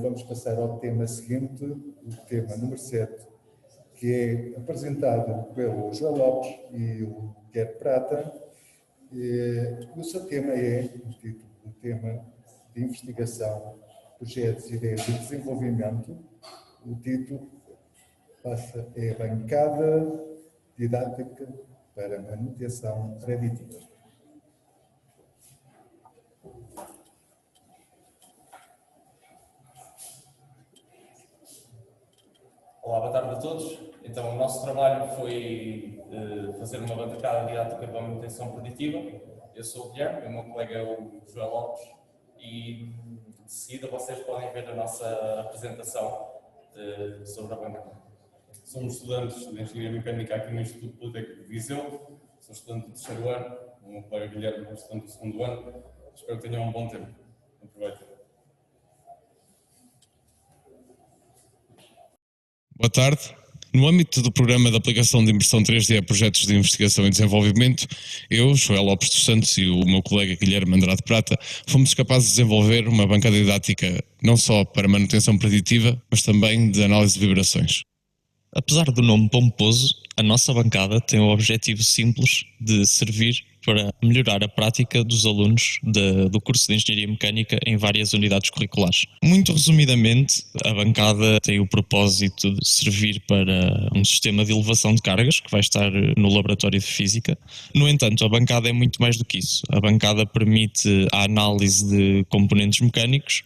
Vamos passar ao tema seguinte, o tema número 7, que é apresentado pelo João Lopes e o Guilherme Prata. O seu tema é, o título do tema de investigação, projetos, ideias de desenvolvimento. O título é a bancada didática para manutenção preditiva. Olá, boa tarde a todos. Então, o nosso trabalho foi fazer uma bancada didática para manutenção preditiva. Eu sou o Guilherme, o meu colega é o João Lopes e de seguida vocês podem ver a nossa apresentação sobre a bancada. Somos estudantes de Engenharia Mecânica aqui no Instituto Politécnico de Viseu. Sou estudante do terceiro ano, o meu colega Guilherme é estudante do segundo ano. Espero que tenham um bom tempo. Aproveitem. Boa tarde. No âmbito do Programa de Aplicação de Impressão 3D a Projetos de Investigação e Desenvolvimento, eu, Joel Lopes dos Santos e o meu colega Guilherme Andrade Prata fomos capazes de desenvolver uma bancada didática não só para manutenção preditiva, mas também de análise de vibrações. Apesar do nome pomposo, a nossa bancada tem o objetivo simples de servir para melhorar a prática dos alunos do curso de Engenharia Mecânica em várias unidades curriculares. Muito resumidamente, a bancada tem o propósito de servir para um sistema de elevação de cargas que vai estar no laboratório de Física. No entanto, a bancada é muito mais do que isso. A bancada permite a análise de componentes mecânicos,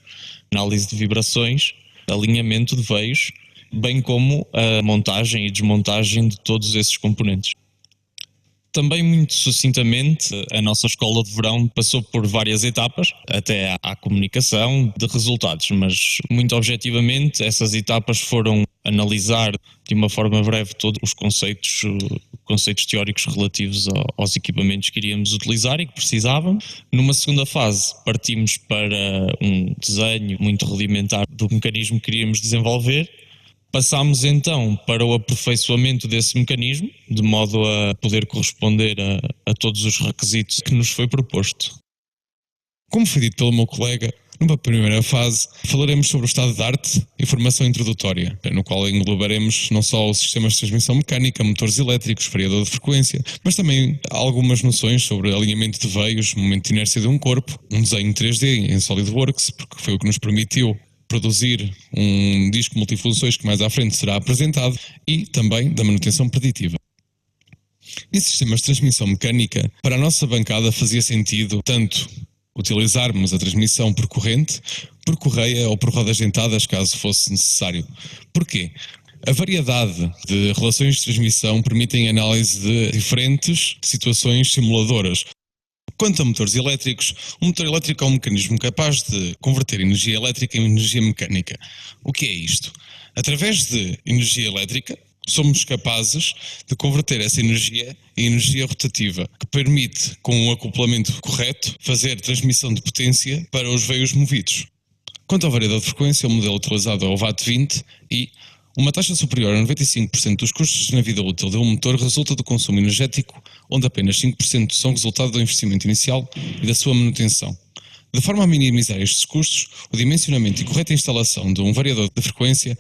análise de vibrações, alinhamento de veios, bem como a montagem e desmontagem de todos esses componentes. Também muito sucintamente, a nossa escola de verão passou por várias etapas, até à comunicação de resultados, mas muito objetivamente essas etapas foram analisar de uma forma breve todos os conceitos teóricos relativos aos equipamentos que iríamos utilizar e que precisávamos. Numa segunda fase partimos para um desenho muito rudimentar do mecanismo que queríamos desenvolver. Passámos então para o aperfeiçoamento desse mecanismo, de modo a poder corresponder a todos os requisitos que nos foi proposto. Como foi dito pelo meu colega, numa primeira fase falaremos sobre o estado de arte e formação introdutória, no qual englobaremos não só os sistemas de transmissão mecânica, motores elétricos, variador de frequência, mas também algumas noções sobre alinhamento de veios, momento de inércia de um corpo, um desenho 3D em SolidWorks, porque foi o que nos permitiu produzir um disco multifunções que mais à frente será apresentado, e também da manutenção preditiva. Em sistemas de transmissão mecânica, para a nossa bancada fazia sentido tanto utilizarmos a transmissão por corrente, por correia ou por rodas dentadas, caso fosse necessário. Porquê? A variedade de relações de transmissão permitem análise de diferentes situações simuladoras. Quanto a motores elétricos, um motor elétrico é um mecanismo capaz de converter energia elétrica em energia mecânica. O que é isto? Através de energia elétrica, somos capazes de converter essa energia em energia rotativa, que permite, com um acoplamento correto, fazer transmissão de potência para os veios movidos. Quanto ao variador de frequência, o modelo utilizado é o VAT-20 e uma taxa superior a 95% dos custos na vida útil de um motor resulta do consumo energético, onde apenas 5% são resultado do investimento inicial e da sua manutenção. De forma a minimizar estes custos, o dimensionamento e correta instalação de um variador de frequência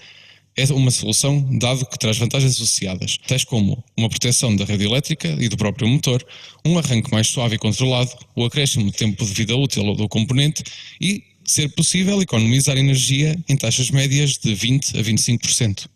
é uma solução, dado que traz vantagens associadas, tais como uma proteção da rede elétrica e do próprio motor, um arranque mais suave e controlado, o acréscimo de tempo de vida útil do componente e ser possível economizar energia em taxas médias de 20% a 25%.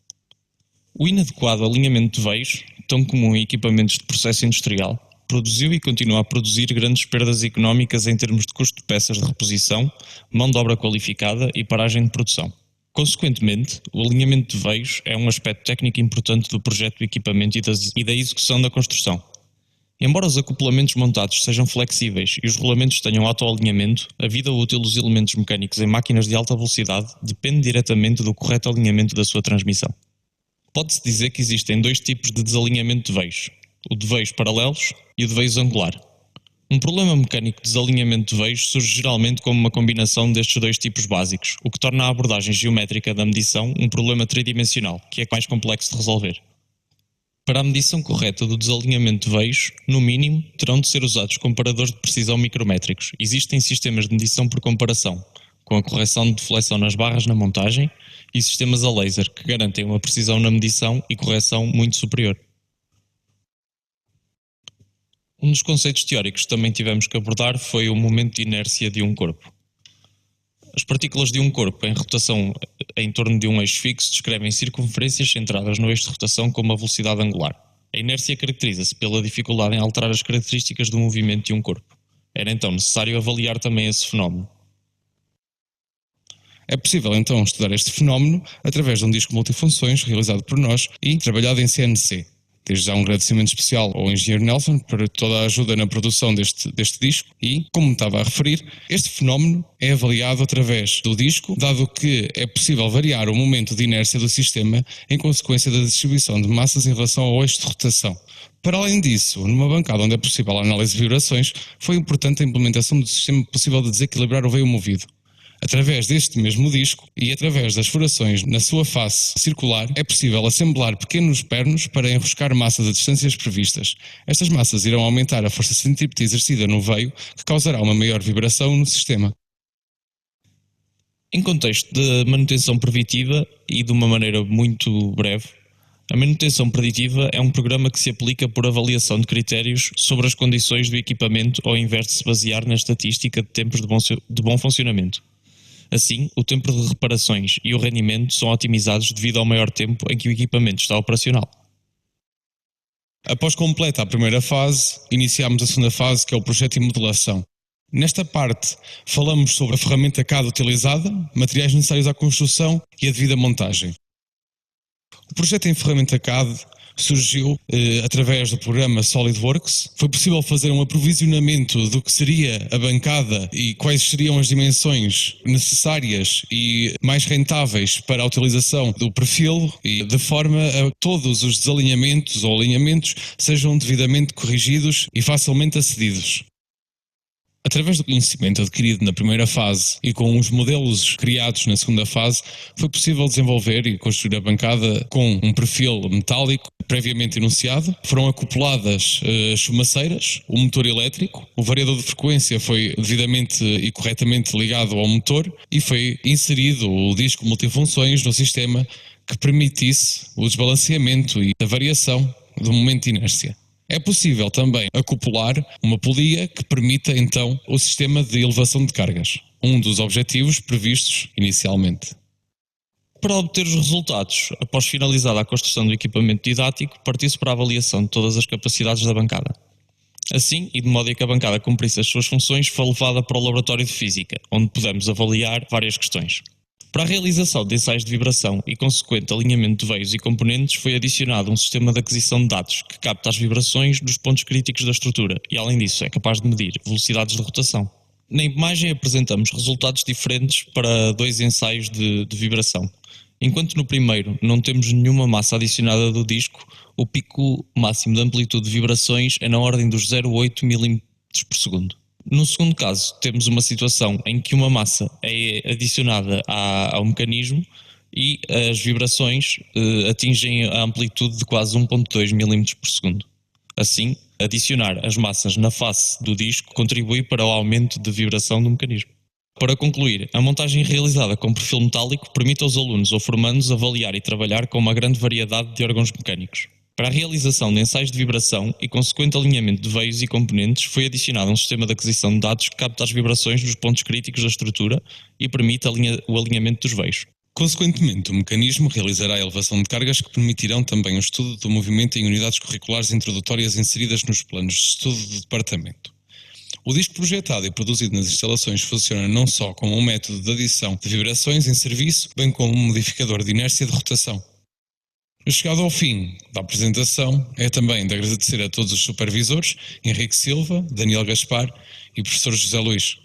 O inadequado alinhamento de veios, tão comum em equipamentos de processo industrial, produziu e continua a produzir grandes perdas económicas em termos de custo de peças de reposição, mão de obra qualificada e paragem de produção. Consequentemente, o alinhamento de veios é um aspecto técnico importante do projeto do equipamento e da execução da construção. Embora os acoplamentos montados sejam flexíveis e os rolamentos tenham autoalinhamento, a vida útil dos elementos mecânicos em máquinas de alta velocidade depende diretamente do correto alinhamento da sua transmissão. Pode-se dizer que existem dois tipos de desalinhamento de veios, o de veios paralelos e o de veios angular. Um problema mecânico de desalinhamento de veios surge geralmente como uma combinação destes dois tipos básicos, o que torna a abordagem geométrica da medição um problema tridimensional, que é mais complexo de resolver. Para a medição correta do desalinhamento de veios, no mínimo, terão de ser usados comparadores de precisão micrométricos. Existem sistemas de medição por comparação, com a correção de deflexão nas barras na montagem e sistemas a laser, que garantem uma precisão na medição e correção muito superior. Um dos conceitos teóricos que também tivemos que abordar foi o momento de inércia de um corpo. As partículas de um corpo em rotação em torno de um eixo fixo descrevem circunferências centradas no eixo de rotação com uma velocidade angular. A inércia caracteriza-se pela dificuldade em alterar as características do movimento de um corpo. Era então necessário avaliar também esse fenómeno. É possível então estudar este fenómeno através de um disco multifunções realizado por nós e trabalhado em CNC. Desde já um agradecimento especial ao engenheiro Nelson por toda a ajuda na produção deste disco e, como estava a referir, este fenómeno é avaliado através do disco, dado que é possível variar o momento de inércia do sistema em consequência da distribuição de massas em relação ao eixo de rotação. Para além disso, numa bancada onde é possível a análise de vibrações, foi importante a implementação do sistema possível de desequilibrar o veio movido. Através deste mesmo disco e através das furações na sua face circular, é possível assemblar pequenos pernos para enroscar massas a distâncias previstas. Estas massas irão aumentar a força centrípeta exercida no veio, que causará uma maior vibração no sistema. Em contexto de manutenção preventiva e de uma maneira muito breve, a manutenção preditiva é um programa que se aplica por avaliação de critérios sobre as condições do equipamento ao invés de se basear na estatística de tempos de bom funcionamento. Assim, o tempo de reparações e o rendimento são otimizados devido ao maior tempo em que o equipamento está operacional. Após completa a primeira fase, iniciamos a segunda fase, que é o projeto de modelação. Nesta parte, falamos sobre a ferramenta CAD utilizada, materiais necessários à construção e a devida montagem. O projeto em ferramenta CAD surgiu através do programa SolidWorks. Foi possível fazer um aprovisionamento do que seria a bancada e quais seriam as dimensões necessárias e mais rentáveis para a utilização do perfil, e de forma a todos os desalinhamentos ou alinhamentos sejam devidamente corrigidos e facilmente acedidos. Através do conhecimento adquirido na primeira fase e com os modelos criados na segunda fase, foi possível desenvolver e construir a bancada com um perfil metálico previamente enunciado. Foram acopladas as chumaceiras, o motor elétrico, o variador de frequência foi devidamente e corretamente ligado ao motor e foi inserido o disco multifunções no sistema que permitisse o desbalanceamento e a variação do momento de inércia. É possível também acoplar uma polia que permita então o sistema de elevação de cargas, um dos objetivos previstos inicialmente. Para obter os resultados, após finalizada a construção do equipamento didático, partiu-se para a avaliação de todas as capacidades da bancada. Assim, e de modo a que a bancada cumprisse as suas funções, foi levada para o laboratório de física, onde pudemos avaliar várias questões. Para a realização de ensaios de vibração e consequente alinhamento de veios e componentes, foi adicionado um sistema de aquisição de dados que capta as vibrações dos pontos críticos da estrutura e, além disso, é capaz de medir velocidades de rotação. Na imagem apresentamos resultados diferentes para dois ensaios de vibração. Enquanto no primeiro não temos nenhuma massa adicionada do disco, o pico máximo de amplitude de vibrações é na ordem dos 0,8 mm por segundo. No segundo caso, temos uma situação em que uma massa é adicionada ao mecanismo e as vibrações atingem a amplitude de quase 1,2 mm por segundo. Assim, adicionar as massas na face do disco contribui para o aumento de vibração do mecanismo. Para concluir, a montagem realizada com perfil metálico permite aos alunos ou formandos avaliar e trabalhar com uma grande variedade de órgãos mecânicos. Para a realização de ensaios de vibração e consequente alinhamento de veios e componentes, foi adicionado um sistema de aquisição de dados que capta as vibrações dos pontos críticos da estrutura e permite o alinhamento dos veios. Consequentemente, o mecanismo realizará a elevação de cargas que permitirão também o estudo do movimento em unidades curriculares introdutórias inseridas nos planos de estudo do departamento. O disco projetado e produzido nas instalações funciona não só como um método de adição de vibrações em serviço, bem como um modificador de inércia de rotação. Chegado ao fim da apresentação, é também de agradecer a todos os supervisores, Henrique Silva, Daniel Gaspar e professor José Luís.